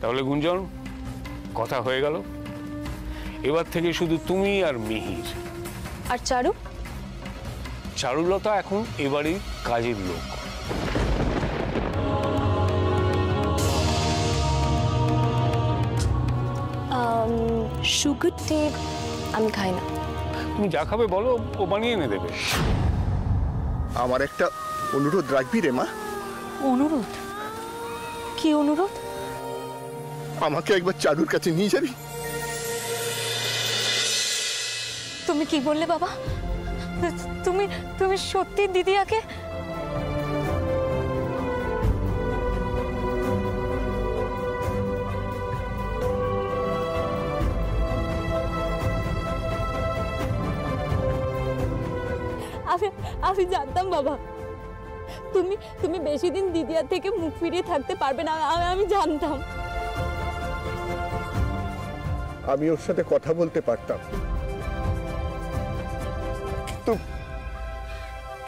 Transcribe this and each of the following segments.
তাহলে গুঞ্জন, কথা হয়ে গেল। এবার থেকে শুধু তুমি আর মিহির। আর চারু? চারুলতা এখন এবারই কাজের লোক। সুগার টি আমি খাই না। তুমি যা খাবে বলো, ও বানিয়ে এনে দেবে। আমার একটা অনুরোধ রাখবি রে মা? অনুরোধ? কি অনুরোধ? আমাকে একবার চারুর কাছে নিয়ে যাবি? তুমি কি বললে বাবা? তুমি তুমি সত্যি দিদিয়াকে? আমি জানতাম বাবা তুমি বেশি দিন দিদিয়ার থেকে মুখ ফিরিয়ে থাকতে পারবে না। আমি জানতাম। আমি ওর সাথে কথা বলতে পারতাম,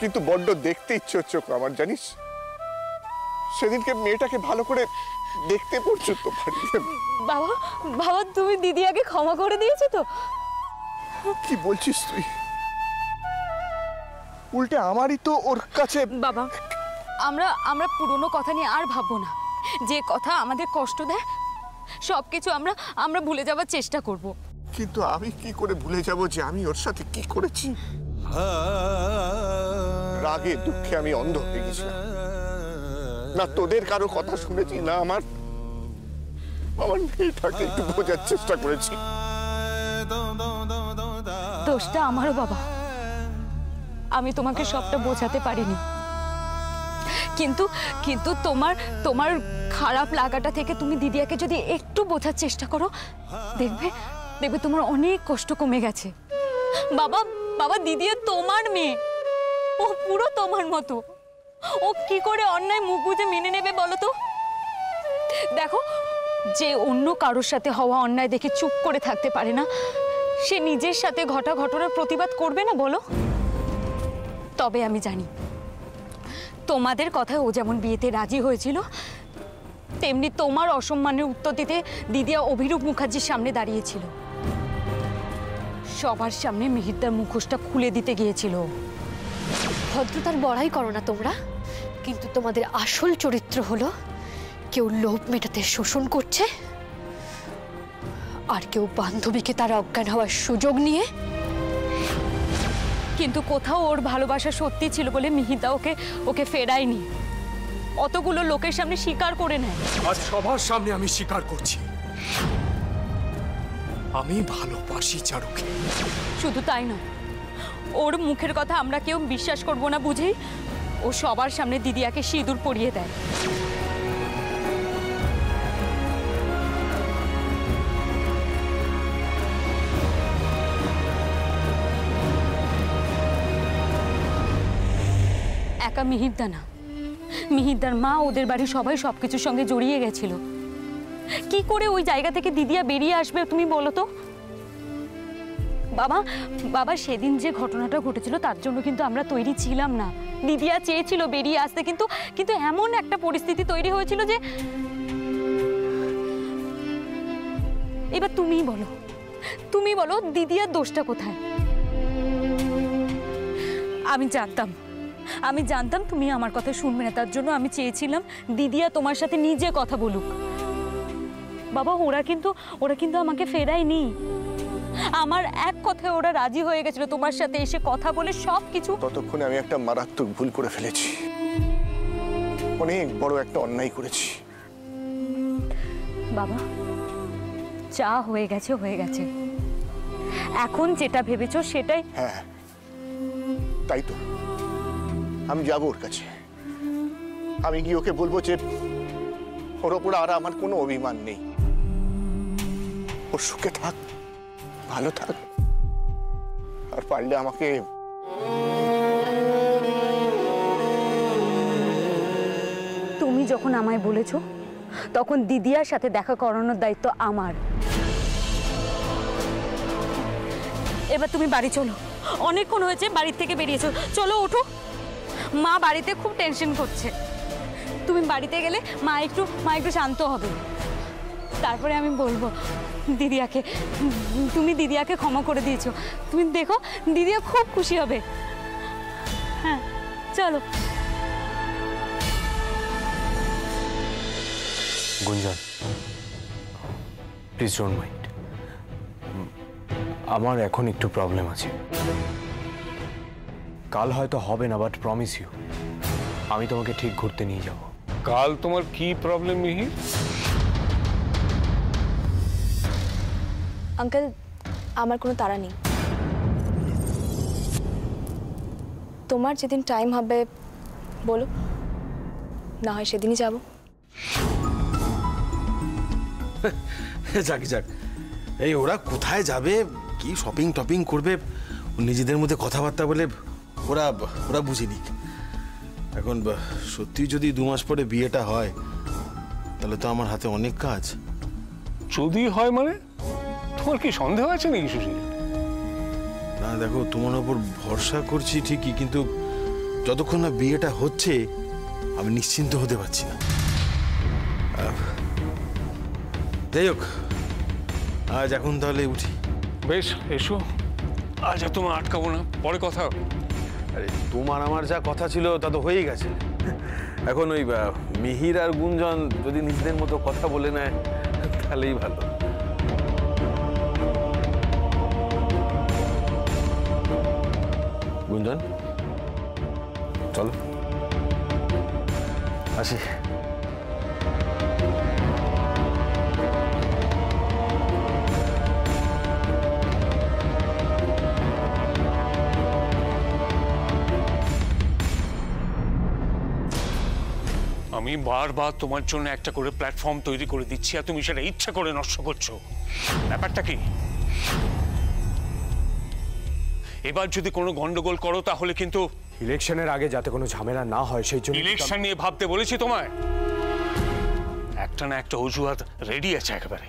কিন্তু বড্ড দেখতে ইচ্ছে হচ্ছে আমার, জানিস? সেদিনকে মেয়েটাকে ভালো করে দেখতে পর্যন্ত পারিনি। বাবা বাবা তুমি দিদিয়াকে ক্ষমা করে দিয়েছো তো? কি বলছিস তুই? উল্টে আমারই তো ওর কাছে। বাবা আমরা পুরনো কথা নিয়ে আর ভাববো না। যে কথা আমাদের কষ্ট দেয় সবকিছু আমরা ভুলে যাওয়ার চেষ্টা করব। কিন্তু আমি কি করে ভুলে যাব যে আমি ওর সাথে কি করেছি? রাগে দুঃখে আমি অন্ধ হয়ে গেছিলাম। না তোদের কারো কথা শুনেছি, না আমার মেয়েটাকে একটু বোঝার চেষ্টা করেছি। দোষটা আমারও বাবা। আমি তোমাকে সবটা বোঝাতে পারিনি, কিন্তু তোমার খারাপ লাগাটা থেকে তুমি দিদিয়াকে যদি একটু বোঝার চেষ্টা করো, দেখবে তোমার অনেক কষ্ট কমে গেছে। বাবা দিদিয়া তোমার মেয়ে, ও পুরো তোমার মতো। ও কি করে অন্যায় মুখ বুজে মেনে নেবে বলো তো? দেখো, যে অন্য কারোর সাথে হওয়া অন্যায় দেখে চুপ করে থাকতে পারে না, সে নিজের সাথে ঘটা ঘটনার প্রতিবাদ করবে না বলো? তবে আমি জানি তোমাদের কথায় ও যেমন বিয়েতে রাজি হয়েছিল, তেমনি তোমার অসম্মানের উত্তর দিতে দিদিয়া অভিরূপ মুখার্জির সামনে দাঁড়িয়েছিল। সবার সামনে মিহিরদার মুখোশটা খুলে দিতে গিয়েছিল। ভদ্রতার বড়াই করো না তোমরা, কিন্তু তোমাদের আসল চরিত্র হলো কেউ লোভ মেটাতে শোষণ করছে, আর কেউ বান্ধবীকে তার অজ্ঞান হওয়ার সুযোগ নিয়ে। কিন্তু কোথাও ওর ভালোবাসা সত্যি ছিল বলে মিহিরদা ওকে ফেরায়নি। অতগুলো লোকের সামনে স্বীকার করে নেয়। আজ সবার সামনে আমি স্বীকার করছি, আমি ভালোবাসি চারুকে। শুধু তাই না, ওর মুখের কথা আমরা কেউ বিশ্বাস করব না বুঝেই ও সবার সামনে দিদিয়াকে সিঁদুর পরিয়ে দেয়। একা মিহিরদা না, মিহিরদার মা, ওদের বাড়ি সবাই সবকিছুর সঙ্গে জড়িয়ে গেছিল। কি করে ওই জায়গা থেকে দিদিয়া বেরিয়ে আসবে তুমি বলো তো? বাবা সেদিন যে ঘটনাটা ঘটেছিল তার জন্য কিন্তু আমরা তৈরি ছিলাম না। দিদিয়া চেয়েছিল বেরিয়ে আসতে, কিন্তু এমন একটা পরিস্থিতি তৈরি হয়েছিল যে। এবার তুমি বলো দিদিয়ার দোষটা কোথায়? আমি জানতাম তুমি আমার কথা শুনবে না, তার জন্য আমি চেয়েছিলাম দিদিয়া তোমার সাথে নিজে কথা বলুক। বাবা ওরা কিন্তু আমাকে ফেরায়নি। আমার এক কথায় ওরা রাজি হয়ে গেছিল তোমার সাথে এসে কথা বলে সবকিছু। ততক্ষণে আমি একটা মারাত্মক ভুল করে ফেলেছি, অনেক বড় একটা অন্যায় করেছি। বাবা যা হয়ে গেছে, এখন যেটা ভেবেছো সেটাই। হ্যাঁ তাই তো, আমি যাবো ওর কাছে। আমি গিয়ে ওকে বলবো যে ওর ওপর আর আমার কোনো অভিমান নেই। ওর সুখে থাক, ভালো থাক, আর পারলে আমাকে। তুমি যখন আমায় বলেছো তখন দিদিয়ার সাথে দেখা করানোর দায়িত্ব আমার। এবার তুমি বাড়ি চলো, অনেকক্ষণ হয়েছে বাড়ির থেকে বেরিয়েছো, চলো ওঠো। মা বাড়িতে খুব টেনশন করছে। তুমি বাড়িতে গেলে মা একটু শান্ত হবে। তারপরে আমি বলবো দিদিয়াকে, তুমি দিদিয়াকে ক্ষমা করে দিয়েছো, তুমি দেখো দিদিয়া খুব খুশি হবে। হ্যাঁ চলো। গুঞ্জন, প্লিজ ডোন্ট মাইন্ড। আমার এখন একটু প্রবলেম আছে, কাল হয়তো হবে না, বাট প্রমিস ইউ আমি তোমাকে ঠিক ঘুরতে নিয়ে যাব। কাল তোমার কি প্রবলেম মিহির? আঙ্কেল, আমার কোনো তাড়া নেই। তোমার যেদিন টাইম হবে বলো, না হয় সেদিনই যাব। যাক যাক, এই ওরা কোথায় যাবে, কি শপিং টপিং করবে, নিজেদের মধ্যে কথাবার্তা বলে ওরা ওরা বুঝিনি। এখন সত্যি যদি 2 মাস পরে বিয়েটা হয় তাহলে তো আমার হাতে অনেক কাজ। যদি হয় মানে তোমার কি সন্দেহ আছে নাকি সুশীল? না দেখো, তোমার ওপর ভরসা করছি ঠিকই, কিন্তু যতক্ষণ না বিয়েটা হচ্ছে আমি নিশ্চিন্ত হতে পারছি না। যাই হোক, আজ এখন তাহলে উঠি। বেশ, এসো। আজ আর তোমার আটকাবো না, পরে কথা হবে। আরে তোমার আমার যা কথা ছিল তা তো হয়েই গেছে। এখন ওই মিহির আর গুঞ্জন যদি নিজেদের মতো কথা বলে নেয় তাহলেই ভালো। গুঞ্জন, চলো আসি। আমি বারবার তোমার জন্য একটা করে প্ল্যাটফর্ম তৈরি করে দিচ্ছি আর তুমি সেটা ইচ্ছা করে নষ্ট করছো। ব্যাপারটা কি? এবার যদি কোনো গন্ডগোল করো তাহলে কিন্তু ইলেকশনের আগে যাতে কোনো ঝামেলা না হয় সেই জন্য ইলেকশন নিয়ে ভাবতে বলেছি তোমায়। একটা না একটা অজুহাত রেডি আছে একেবারে।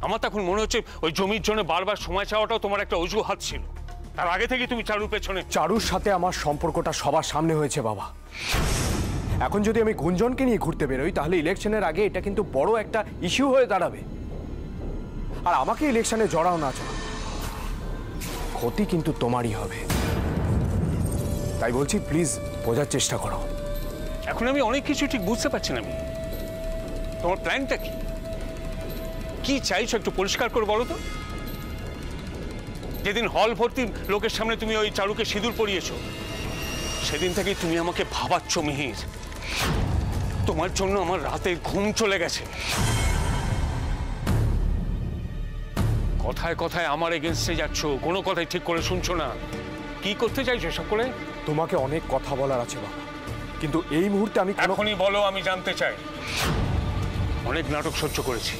আমার তখন মনে হচ্ছে ওই জমির জন্য বারবার সময় চাওয়াটাও তোমার একটা অজুহাত ছিল। তার আগে থেকে তুমি চারুর পেছনে। চারুর সাথে আমার সম্পর্কটা সবার সামনে হয়েছে বাবা। এখন যদি আমি গুঞ্জনকে নিয়ে ঘুরতে বেরোই তাহলে ইলেকশনের আগে এটা কিন্তু বড় একটা ইস্যু হয়ে দাঁড়াবে। আর আমাকে ইলেকশনে জড়াও না চাও, ক্ষতি কিন্তু তোমারই হবে। তাই বলছি প্লিজ বোঝার চেষ্টা করো। এখন আমি অনেক কিছু ঠিক বুঝতে পারছি না। আমি তোমার প্ল্যানটা কি, কি চাইছো একটু পরিষ্কার করে বলো তো। যেদিন হল ভর্তি লোকের সামনে তুমি ওই চারুকে সিঁদুর পরিয়েছো সেদিন থেকেই তুমি আমাকে ভাবাচ্ছ মিহির। তোমার জন্য আমার রাতে ঘুম চলে গেছে। কথায় কথায় আমার এগেনস্টে যাচ্ছ, কোনো কথাই ঠিক করে শুনছো না। কি করতে চাইছো সব করে? তোমাকে অনেক কথা বলার আছে বাবা, কিন্তু এই মুহূর্তে আমি এখনই বলো, আমি জানতে চাই। অনেক নাটক সহ্য করেছি,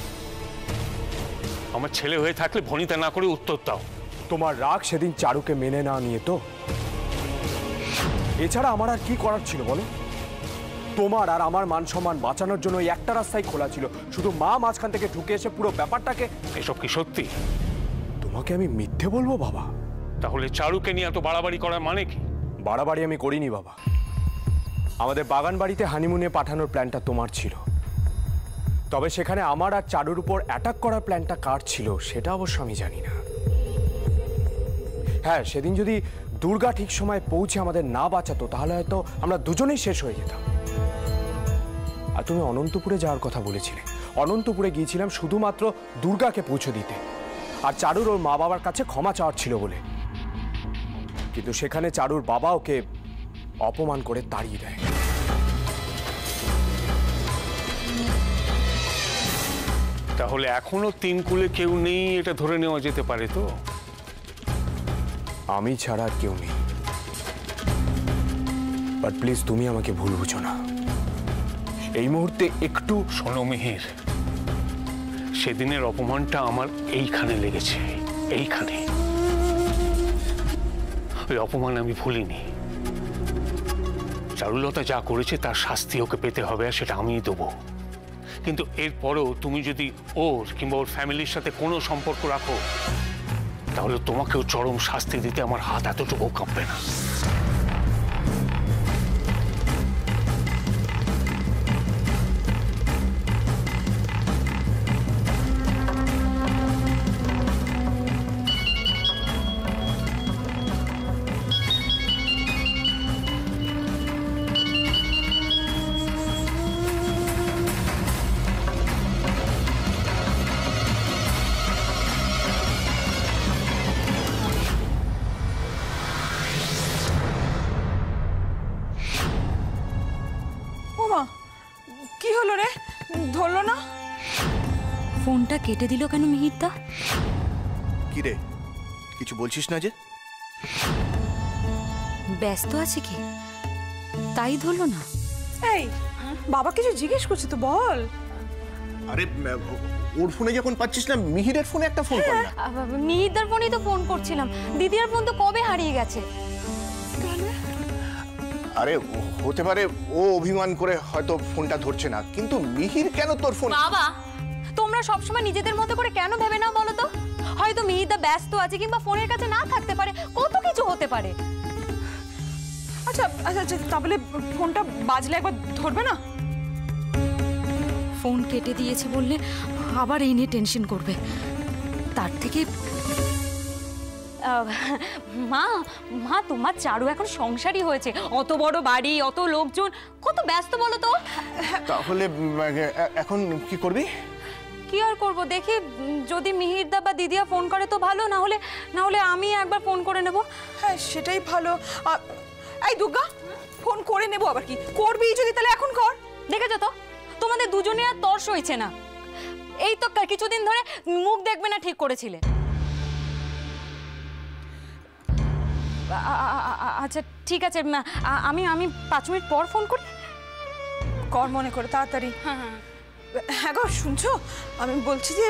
আমার ছেলে হয়ে থাকলে ভনিতা না করে উত্তর দাও। তোমার রাগ সেদিন চারুকে মেনে না নিয়ে তো, এছাড়া আমার আর কি করার ছিল বলো? তোমার আর আমার মান সম্মান বাঁচানোর জন্য একটা রাস্তাই খোলা ছিল, শুধু মা মাঝখান থেকে ঢুকে এসে পুরো ব্যাপারটাকে। এসব কি সত্যি? তোমাকে আমি মিথ্যে বলবো বাবা? তাহলে চারুকে নিয়ে এত বাড়াবাড়ি করার মানে কি? বাড়াবাড়ি আমি করিনি বাবা। আমাদের বাগান বাড়িতে হানিমুনে পাঠানোর প্ল্যানটা তোমার ছিল, তবে সেখানে আমার আর চারুর উপর অ্যাটাক করার প্ল্যানটা কার ছিল সেটা অবশ্য আমি জানি না। হ্যাঁ, সেদিন যদি দুর্গা ঠিক সময় পৌঁছে আমাদের না বাঁচাতো তাহলে হয়তো আমরা দুজনেই শেষ হয়ে যেতাম। আর তুমি অনন্তপুরে যাওয়ার কথা বলেছিলে, অনন্তপুরে গিয়েছিলাম শুধুমাত্র দুর্গাকে পৌঁছে দিতে আর চারুর ওর মা বাবার কাছে ক্ষমা চাওয়ার ছিল বলে। কিন্তু সেখানে চারুর বাবা ওকে অপমান করে তাড়িয়ে দেয়। তাহলে এখনো 3 কুলে কেউ নেই এটা ধরে নেওয়া যেতে পারে তো? আমি ছাড়া আর কেউ নেই, বাট প্লিজ তুমি আমাকে ভুল বুঝো না। এই মুহূর্তে একটু শোনো মিহির, সেদিনের অপমানটা আমার এইখানে লেগেছে, এইখানে। ওই অপমান আমি ভুলিনি। চারুলতা যা করেছে তার শাস্তি ওকে পেতে হবে, আর সেটা আমিই দেবো। কিন্তু এরপরেও তুমি যদি ওর কিংবা ওর ফ্যামিলির সাথে কোনো সম্পর্ক রাখো তাহলে তোমাকেও চরম শাস্তি দিতে আমার হাত এতটুকু কাঁপবে না। ওমা, কি হলো রে, ধরলো না? ফোনটা কেটে দিল কেন মিহিরদা? কি রে, কিছু বলছিস না যে? ব্যস্ত আছে কি, তাই ধরলো না? এই বাবা কিছু জিজ্ঞেস করছে তো, বল। আরে ওর ফোনে যখন পাচ্ছিস না, মিহিরের ফোনে একটা ফোন কর না। মিহিরদার ফোনেই তো ফোন করছিলাম, দিদির ফোন তো কবে হারিয়ে গেছে। আরে হতে পারে ও অভিমান করে হয়তো ফোনটা ধরছে না, কিন্তু মিহির কেন তোর ফোন? বাবা, তোমরা সবসময় নিজেদের মতো করে কেন ভেবে নাও বলো তো? হয়তো মিহিরদা ব্যস্ত আছে কিংবা ফোনের কাছে না থাকতে পারে, কত কিছু হতে পারে। আচ্ছা আচ্ছা আচ্ছা, তাহলে ফোনটা বাজলে একবার ধরবে না? ফোন কেটে দিয়েছে বললে আবার এই নিয়ে টেনশন করবে, তার থেকে মা মা তোমার চারু এখন সংসারই হয়েছে, অত বড় বাড়ি, অত লোকজন, কত ব্যস্ত বলো তো। তাহলে এখন কি করবি? কি আর করবো, দেখি যদি মিহিরদা বা দিদিয়া ফোন করে তো ভালো, না হলে আমি একবার ফোন করে নেব। হ্যাঁ সেটাই ভালো। এই দুর্গা, ফোন করে নেবো আবার কি করবি, যদি তাহলে এখন কর। দেখেছো তো, তোমাদের দুজনে আর তর্স হয়েছে না। এই তো কিছুদিন ধরে মুখ দেখবে না ঠিক করেছিলে। আচ্ছা ঠিক আছে, আমি 5 মিনিট পর ফোন করি। কর মনে করে তাড়াতাড়ি। হ্যাঁ হ্যাঁ হ্যাঁ গো, শুনছো? আমি বলছি যে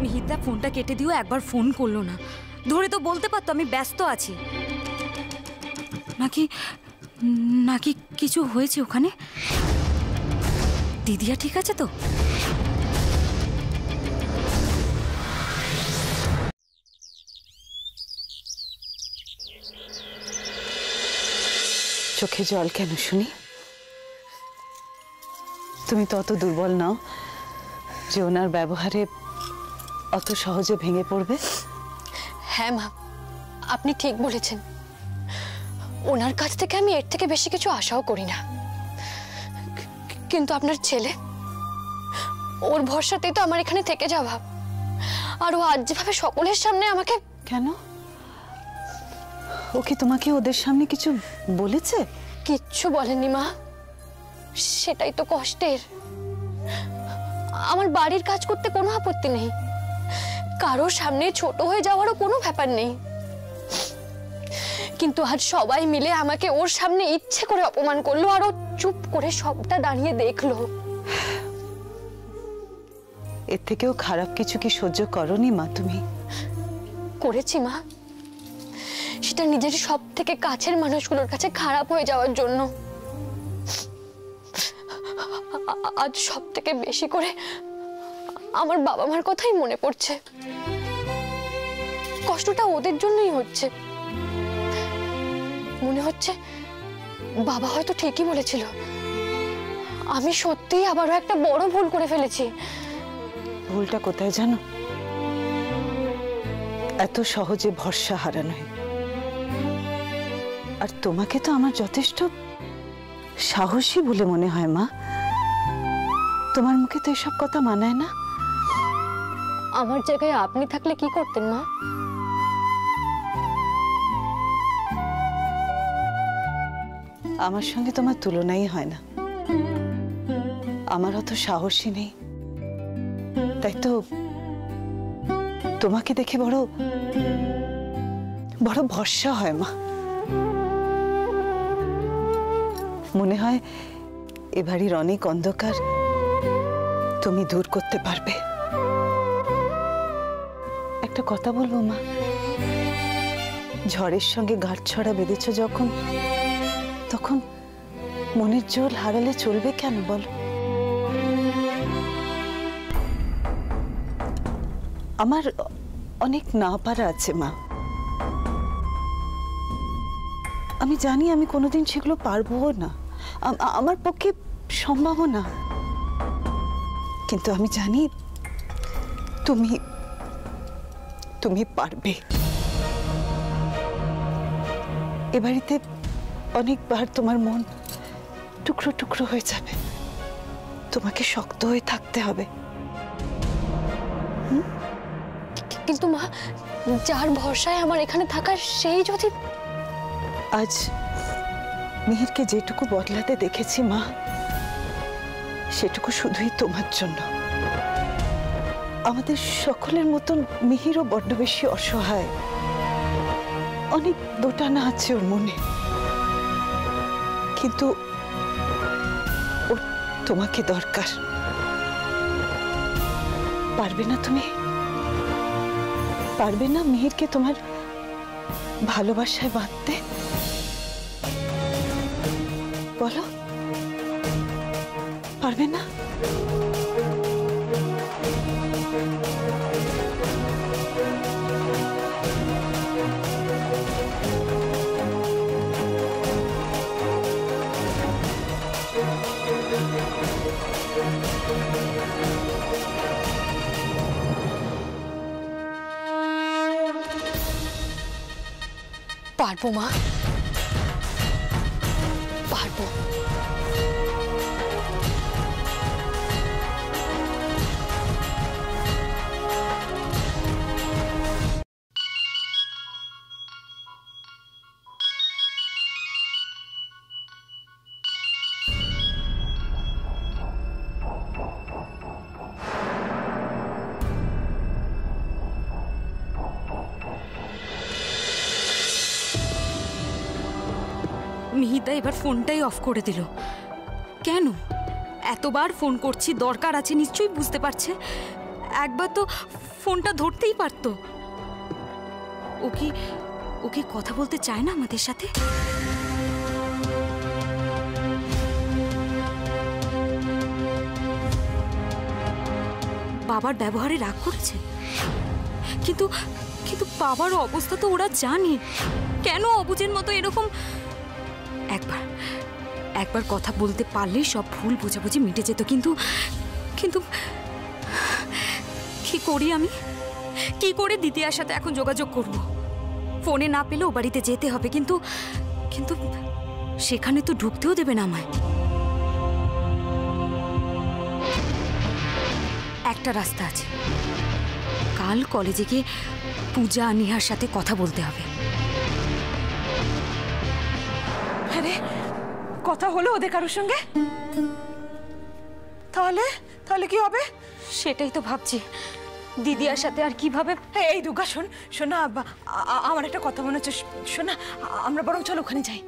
মিহিরদা ফোনটা কেটে দিও, একবার ফোন করলো না, ধরে তো বলতে পারতো আমি ব্যস্ত আছি। নাকি কিছু হয়েছে ওখানে? দিদিয়া ঠিক আছে তো? চোখে জল কেন শুনি? তুমি তো অত দুর্বল নাও যে ওনার ব্যবহারে অত সহজে ভেঙে পড়বে। হ্যাঁ মা, আপনি ঠিক বলেছেন। ওনার কাছ থেকে আমি এর থেকে বেশি কিছু আশাও করি না, কিন্তু আপনার ছেলে, ওর ভরসাতেই তো আমার এখানে থেকে যাওয়া। আর ও আজ যেভাবে সকলের সামনে আমাকে... কেন? ও কি তোমাকে ওদের সামনে কিছু বলেছে? কিচ্ছু বলেননি মা, সেটাই তো কষ্টের। আমার বাড়ির কাজ করতে কোনো আপত্তি নেই, কারোর সামনে ছোট হয়ে যাওয়ারও কোনো ব্যাপার নেই, কিন্তু আজ সবাই মিলে আমাকে ওর সামনে ইচ্ছে করে অপমান করলো, আর ও চুপ করে সবটা দাঁড়িয়ে দেখলো। এর থেকেও খারাপ কিছু কি সহ্য করনি মা তুমি? করেছি মা, সেটা নিজের সব থেকে কাছের মানুষগুলোর কাছে খারাপ হয়ে যাওয়ার জন্য। আজ সব থেকে বেশি করে আমার বাবা মার কথাই মনে পড়ছে। কষ্টটা ওদের জন্যই হচ্ছে। মনে হচ্ছে বাবা হয়তো ঠিকই বলেছিল, আমি সত্যিই আবারও একটা বড় ভুল করে ফেলেছি। ভুলটা কোথায় জানো? এত সহজে ভরসা হারানো। আর তোমাকে তো আমার যথেষ্ট সাহসী বলে মনে হয় মা। তোমার মুখে তো এসব কথা মানায় না। আমার জায়গায় আপনি থাকলে কি করতেন মা? আমার সঙ্গে তোমার তুলনাই হয় না। আমার অত সাহসী নেই, তাই তো তোমাকে দেখে বড় বড় ভরসা হয় মা। মনে হয় এ বাড়ির অনেক অন্ধকার তুমি দূর করতে পারবে। একটা কথা বলবো মা, ঝড়ের সঙ্গে গাঁটছড়া বেঁধেছ যখন, তখন মনের জোর হারালে চলবে কেন বলো? আমার অনেক না পারা আছে মা, আমি জানি আমি কোনোদিন সেগুলো পারবো না, আমার পক্ষে সম্ভব না, কিন্তু আমি জানি তুমি তুমি পারবে। এ বাড়িতে অনেকবার তোমার মন টুকরো টুকরো হয়ে যাবে, তোমাকে শক্ত হয়ে থাকতে হবে। কিন্তু মা, যার ভরসায় আমার এখানে থাকার, সেই যদি... মিহিরকে যেটুকু বদলাতে দেখেছি মা, সেটুকু শুধুই তোমার জন্য। আমাদের সকলের মতন মিহিরও বড্ড বেশি অসহায়, অনেক দোটানা আছে ওর মনে, কিন্তু ওর তোমাকে দরকার। পারবে না তুমি? পারবে না মিহিরকে তোমার ভালোবাসায় বাঁধতে? বলো, পারবে না? পারবো মা, পারবো। মিহিদা এবার ফোনটাই অফ করে দিল কেন? এতবার ফোন করছি, দরকার আছে নিশ্চয়ই, বুঝতে পারছে। একবার তো ফোনটা ধরতেই পারতো। ও কি কথা বলতে চায় না আমাদের সাথে? বাবার ব্যবহারে রাগ করেছে, কিন্তু কিন্তু বাবার অবস্থা তো ওরা জানে। কেন অবুঝের মতো এরকম? একবার কথা বলতে পারলেই সব ভুল বোঝাবুঝি মিটে যেত, কিন্তু কিন্তু কি করি আমি? কি করে দিদিয়ার সাথে এখন যোগাযোগ করব? ফোনে না পেলেও বাড়িতে যেতে হবে, কিন্তু কিন্তু সেখানে তো ঢুকতেও দেবে না আমায়। একটা রাস্তা আছে, কাল কলেজে গিয়ে পূজা নিহার সাথে কথা বলতে হবে। আরে কথা হলো ওদের কারোর সঙ্গে? তাহলে তাহলে কি হবে? সেটাই তো ভাবছি, দিদিয়ার সাথে আর কিভাবে। এই দুর্গা, শোন শোনা, আমার একটা কথা মনে হচ্ছে। শোনা, আমরা বরং চলো ওখানে যাই।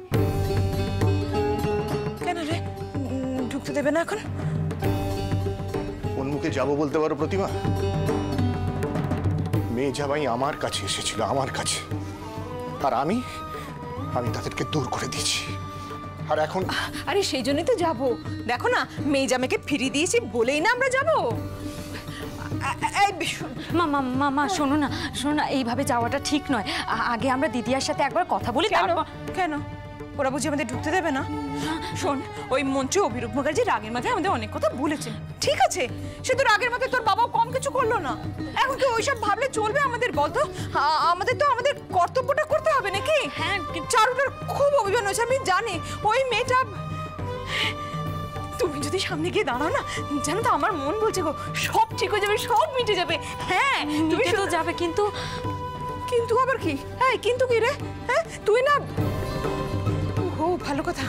কেন রে, ঢুকতে দেবে না এখন? কোন মুখে যাবো বলতে পারো প্রতিমা? মেয়ে জামাই আমার কাছে এসেছিল, আমার কাছে, আর আমি তাদেরকে দূর করে দিয়েছি। আর এখন আরে সেই জন্যই তো যাবো। দেখো না, মেয়ে জামাইকে ফিরিয়ে দিয়েছি বলেই না আমরা যাবো। মা শোনো না, এইভাবে যাওয়াটা ঠিক নয়। আগে আমরা দিদিয়ার সাথে একবার কথা বলি। কেন? ওরা বুঝি আমাদের ঢুকতে দেবে না? শোন, ওই মঞ্চে অভিরূপ মুখার্জি রাগের মাথায় আমাদের অনেক কথা বলেছে, ঠিক আছে? সে তো রাগের মাথায় তোর বাবাও কম কিছু করলো না। এখন কি ওইসব ভাবলে চলবে আমাদের? বলতো, আমাদের তো আমাদের কর্তব্যটা করতে হবে নাকি? হ্যাঁ, চারুটার খুব অভিমান হয়েছে, আমি জানি। ওই মেয়েটা, তুমি যদি সামনে গিয়ে দাঁড়াও না, জানো তো আমার মন বলছে গো, সব ঠিক হয়ে যাবে, সব মিটে যাবে। হ্যাঁ, তুমি তো যাবে, কিন্তু কিন্তু আবার কি? হ্যাঁ, কিন্তু কি রে? হ্যাঁ, তুই না, ও ভালো কথা,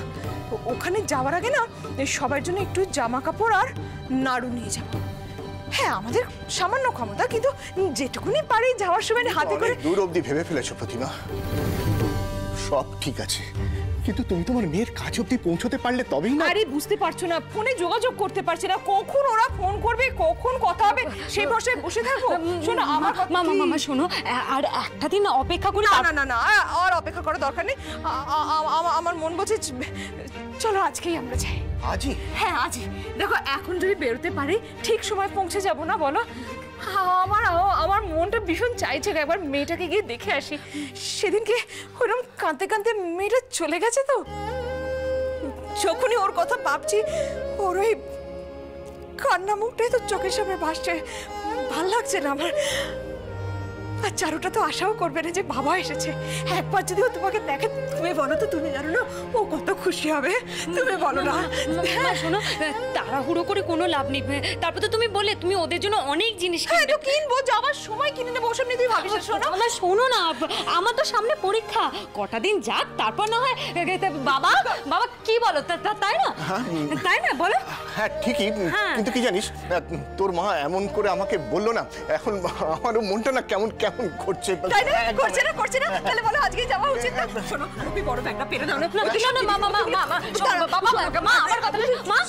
ওখানে যাওয়ার আগে না সবার জন্য একটু জামা কাপড় আর নাড়ু নিয়ে যাব। হ্যাঁ, আমাদের সামান্য ক্ষমতা, কিন্তু যেটুকুনি পারি যাওয়ার সময় হাতে করে। দূর অবধি ভেবে ফেলেছো প্রতিমা, সব ঠিক আছে, কিন্তু তুমি তোমার মেয়ের কাজ অবধি পৌঁছতে পারলে তবেই না। আরে বুঝতে পারছো না, ফোনে যোগাযোগ করতে পারছি না, কখন ওরা ফোন করবে, কখন কথা হবে, সেই ভরসায় বসে থাকবো। শোনো আমার মামা শোনো, আর একটা দিন অপেক্ষা করি। না, আর অপেক্ষা করার দরকার নেই। আমার মন বলছে চলো আজকেই আমরা যাই। আজই? হ্যাঁ, আজই। দেখো, এখন যদি বেরোতে পারি ঠিক সময় পৌঁছে যাব না বলো? আমার মনটা ভীষণ চাইছে একবার মেয়েটাকে গিয়ে দেখে আসি। সেদিনকে ওরকম কাঁদতে কাঁদতে মেয়েটা চলে গেছে, তো যখনই ওর কথা ভাবছি ওর ওই কান্না মুখটাই তো চোখের সামনে ভাসছে। ভাল লাগছে না আমার। আর চারুটা তো আশাও করবে না যে বাবা এসেছে। একবার যদি ও তোমাকে দেখে, তুমি বলো তো, তুমি জানো না ও কত খুশি হবে, তুমি বলো না। মা শোনো, তাড়াহুড়ো করে কোনো লাভ নেই। তারপর তো তুমি বলে তুমি ওদের জন্য অনেক জিনিস কিনবে। তো কিনবো, যাওয়ার সময় কিনে নেবো, ওসব নিয়ে তুই ভাবিস না। শোনো আমার শোনো না, আমার তো সামনে পরীক্ষা, কটা দিন যাক তারপর না হয়। বাবা বাবা কি বলো, তাই না? তাই না বলো? হ্যাঁ ঠিকই, কিন্তু কি জানিস, তোর মা এমন করে আমাকে বললো না, এখন আমারও মনটা না কেমন কেমন করছে। তাই না? করছে না, করছে না? তাহলে বলো আজকে যাওয়া উচিত না? শোনো, তুমি বড় ব্যাগটা পেরে দাও না। মা আমার কথা মা